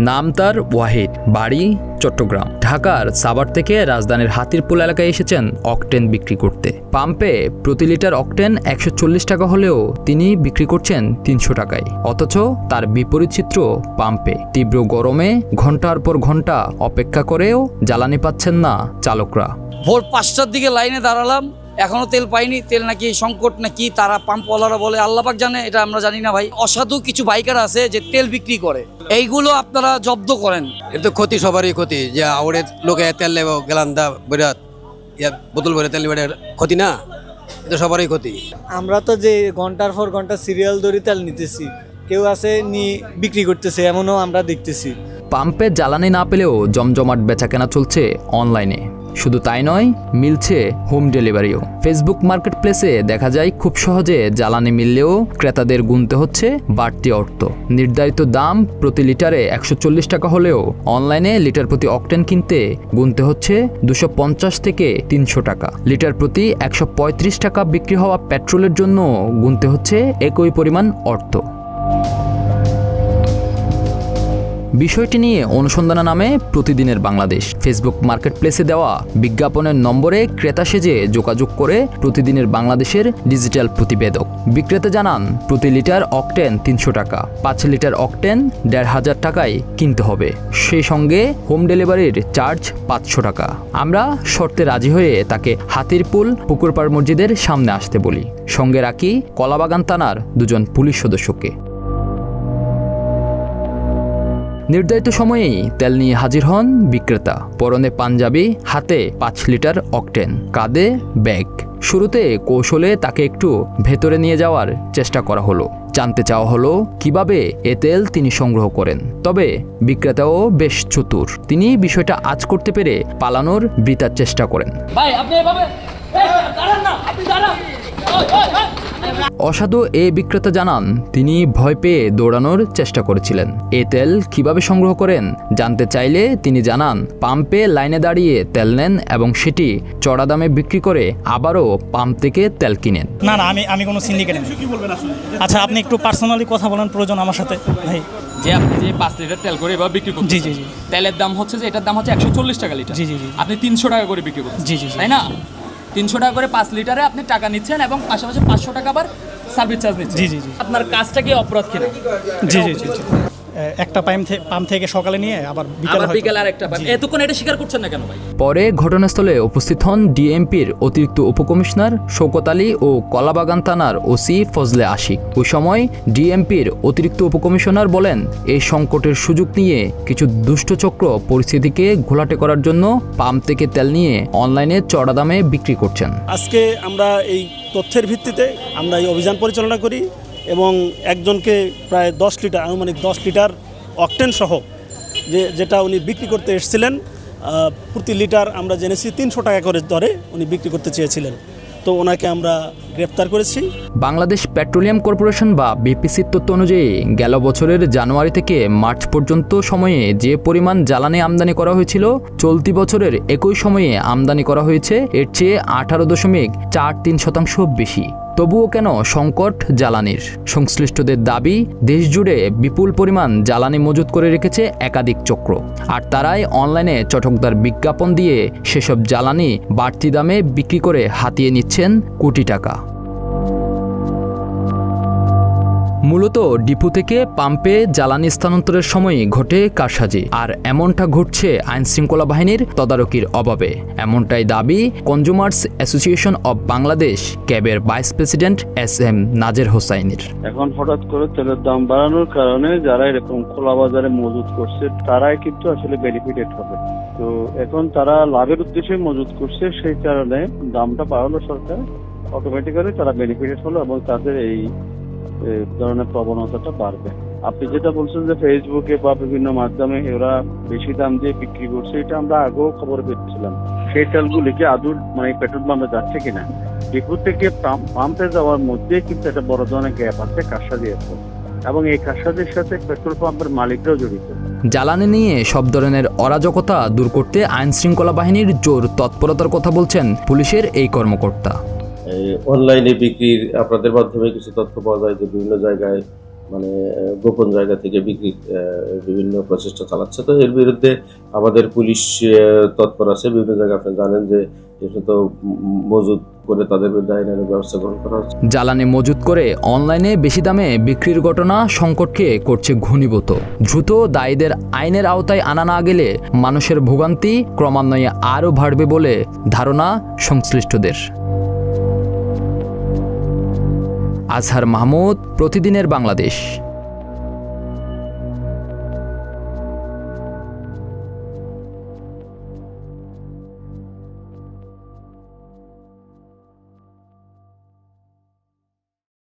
নাম তার ওয়াহিদ, বাড়ি চট্টগ্রাম। ঢাকার সাভার থেকে রাজধানীর হাতিরপুল এলাকায় এসেছেন অকটেন বিক্রি করতে। পাম্পে প্রতি লিটার অকটেন 140 টাকা হলেও তিনি বিক্রি করছেন 300 টাকায়। অথচ তার বিপরীত চিত্র পাম্পে। তীব্র গরমে ঘন্টার পর ঘন্টা অপেক্ষা করেও জ্বালানি পাচ্ছেন না চালকরা। ভোর 5টার দিকে লাইনে দাঁড়ালাম, এখনো তেল পাইনি। তেল নাকি সংকট নাকি তারা পাম্পওয়ালারা বলে, আল্লাহ পাক জানে, এটা আমরা জানি না ভাই। অসাধু কিছু বাইকার আছে যে তেল বিক্রি করে, এইগুলো আপনারা জব্দ করেন। এটা তো ক্ষতি, সবারই ক্ষতি। যে আউড়ে লোকে তেল নেব গেলাম দা বেরাত বোতল ভরে তেল নেবে, ক্ষতি না? এটা সবারই ক্ষতি। আমরা তো যে ঘন্টার পর ঘন্টা সিরিয়াল ধরে তেল নিতেছি, কেউ আছে বিক্রি করতেছে, এমনও আমরা দেখতেছি। পাম্পে জ্বালানি না পেলেও জমজমাট বেচাকেনা চলছে অনলাইনে। শুধু তাই নয়, মিলছে হোম ডেলিভারিও। ফেসবুক মার্কেট প্লেসে দেখা যায় খুব সহজে জ্বালানি মিললেও ক্রেতাদের গুনতে হচ্ছে বাড়তি অর্থ। নির্ধারিত দাম প্রতি লিটারে 140 টাকা হলেও অনলাইনে লিটার প্রতি অকটেন কিনতে গুনতে হচ্ছে 250 থেকে 300 টাকা। লিটার প্রতি 135 টাকা বিক্রি হওয়া পেট্রোলের জন্য গুনতে হচ্ছে একই পরিমাণ অর্থ। বিষয়টি নিয়ে অনুসন্ধানে নামে প্রতিদিনের বাংলাদেশ। ফেসবুক মার্কেট প্লেসে দেওয়া বিজ্ঞাপনের নম্বরে ক্রেতা সেজে যোগাযোগ করে প্রতিদিনের বাংলাদেশের ডিজিটাল প্রতিবেদক। বিক্রেতা জানান প্রতি লিটার অকটেন 300 টাকা, 5 লিটার অকটেন 1500 টাকায় কিনতে হবে। সেই সঙ্গে হোম ডেলিভারির চার্জ 500 টাকা। আমরা শর্তে রাজি হয়ে তাকে হাতিরপুল পুকুরপাড় মসজিদের সামনে আসতে বলি। সঙ্গে রাখি কলাবাগান থানার 2জন পুলিশ সদস্যকে। নির্ধারিত সময়েই তেল নিয়ে হাজির হন বিক্রেতা। পরনে পাঞ্জাবি, হাতে 5 লিটার অকটেন, কাঁধে ব্যাগ। শুরুতে কৌশলে তাকে একটু ভেতরে নিয়ে যাওয়ার চেষ্টা করা হলো। জানতে চাওয়া হলো কিভাবে এ তেল তিনি সংগ্রহ করেন। তবে বিক্রেতাও বেশ চতুর। তিনি বিষয়টা আঁচ করতে পেরে পালানোর বৃথার চেষ্টা করেন। অসাধু এ বিক্রেতা জানান তিনি ভয় পেয়ে দৌড়ানোর চেষ্টা করেছিলেন। এ তেল কিভাবে সংগ্রহ করেন জানতে চাইলে তিনি জানান পাম্পে লাইনে দাঁড়িয়ে তেল নেন এবং সেটি চড়া দামে বিক্রি করে আবারও পাম্প থেকে তেল কিনেন। না আমি কোনো সিন্ডিকেট নেই। আচ্ছা, আপনি একটু পার্সোনালি কথা বলেন প্রয়োজন আমার সাথে ভাই। যে আপনি যে 5 লিটার তেল করে এবার বিক্রি করছেন, জি তেলের দাম হচ্ছে যে এটার দাম হচ্ছে 140 টাকা লিটার। জি আপনি 300 টাকা করে বিক্রি করছেন, জি তাই না? 300 টাকা করে 5 লিটারে আপনি টাকা নিচ্ছেন এবং পাশাপাশি 500 টাকা আবার সার্ভিস চার্জ নিচ্ছেন। জি আপনার কাজটা কি অপরাধ কিনা? জি একটা পাম্প থেকে সকালে নিয়ে আবার বিকেল আর একটা পাম্প, এতক্ষণ এটা স্বীকার করছেন না কেন ভাই? পরে ঘটনাস্থলে উপস্থিত হন ডিএমপির অতিরিক্ত উপকমিশনার শওকত আলী ও কলাবাগান থানার ওসি ফজলে আশিক। ওই সময় ডিএমপির অতিরিক্ত উপকমিশনার বলেন এই সংকটের সুযোগ নিয়ে কিছু দুষ্ট চক্র পরিস্থিতিকে ঘোলাটে করার জন্য পাম্প থেকে তেল নিয়ে অনলাইনে চড়া দামে বিক্রি করছেন। আজকে আমরা এই তথ্যের ভিত্তিতে আমরা এই অভিযান পরিচালনা করি এবং একজনকে প্রায় 10 লিটার, আনুমানিক 10 লিটার অকটেন সহ যেটা উনি বিক্রি করতে এসেছিলেন, প্রতি লিটার আমরা জেনেছি 300 টাকা করে দরে উনি বিক্রি করতে চেয়েছিলেন। তো ওনাকে আমরা গ্রেপ্তার করেছি। বাংলাদেশ পেট্রোলিয়াম কর্পোরেশন বা বিপিসির তথ্য অনুযায়ী গেল বছরের জানুয়ারি থেকে মার্চ পর্যন্ত সময়ে যে পরিমাণ জ্বালানি আমদানি করা হয়েছিল, চলতি বছরের একই সময়ে আমদানি করা হয়েছে এর চেয়ে 18.43% বেশি। তবুও কেন সংকট জ্বালানির? সংশ্লিষ্টদের দাবি দেশজুড়ে বিপুল পরিমাণ জ্বালানি মজুত করে রেখেছে একাধিক চক্র, আর তারাই অনলাইনে চটকদার বিজ্ঞাপন দিয়ে সেসব জ্বালানি বাড়তি দামে বিক্রি করে হাতিয়ে নিচ্ছেন কোটি টাকা। মূলত ডিপো থেকে পাম্পে জ্বালানি স্থানান্তরের সময় ঘটে কারসাজি, আর এমনটা ঘটছে আইনশৃঙ্খলা বাহিনীর তদারকির অভাবে। এমনটাই দাবি কনজুমার্স অ্যাসোসিয়েশন অব বাংলাদেশ ক্যাবের ভাইস প্রেসিডেন্ট SM নাজের হোসাইনের। এখন হঠাৎ করে তেলের দাম বাড়ানোর কারণে যারা এরকম খোলা বাজারে মজুত করছে তারাই কিন্তু আসলে বেনিফিটেড হবে। তো এখন তারা লাভের উদ্দেশ্যে মজুত করছে, সেই কারণে দামটা বাড়ালো সরকার, অটোমেটিক্যালি তারা বেনিফিটেড হলো এবং তাদের এই ধরনের প্রবণতাটা বাড়বে। আপনি যেটা বলছেন যে ফেসবুকে বা বিভিন্ন মাধ্যমে ওরা বেশি দাম দিয়ে বিক্রি করছে, এটা আমরা আগেও খবর পেয়েছিলাম। সেই তেলগুলি কি আদৌ পেট্রোল পাম্পে যাচ্ছে কিনা, ডিপো থেকে পাম্পে যাওয়ার মধ্যে কিন্তু একটা বড় ধরনের গ্যাপ আছে, কারসাজি আছে, এবং এই কারসাজির সাথে পেট্রোল পাম্পের মালিকরাও জড়িত। জ্বালানি নিয়ে সব ধরনের অরাজকতা দূর করতে আইন শৃঙ্খলা বাহিনীর জোর তৎপরতার কথা বলছেন পুলিশের এই কর্মকর্তা। অনলাইনে বিক্রির আপনাদের মাধ্যমে কিছু তথ্য পাওয়া যায় যে বিভিন্ন জায়গায় মানে গোপন জায়গা থেকে বিক্রি বিভিন্ন প্রচেষ্টা চালাচ্ছে। তো এর বিরুদ্ধে আমাদের পুলিশ তৎপর আছে। বিভিন্ন জায়গায় আপনি জানেন যে এটা তো মজুদ করে তাদের বিরুদ্ধে আইনানুগ ব্যবস্থা গ্রহণ করা হচ্ছে। জ্বালানি মজুত করে অনলাইনে বেশি দামে বিক্রির ঘটনা সংকটকে করছে ঘনীভূত। দ্রুত দায়ীদের আইনের আওতায় আনা না গেলে মানুষের ভোগান্তি ক্রমান্বয়ে আরও বাড়বে বলে ধারণা সংশ্লিষ্টদের। আজহার মাহমুদ, প্রতিদিনের বাংলাদেশ।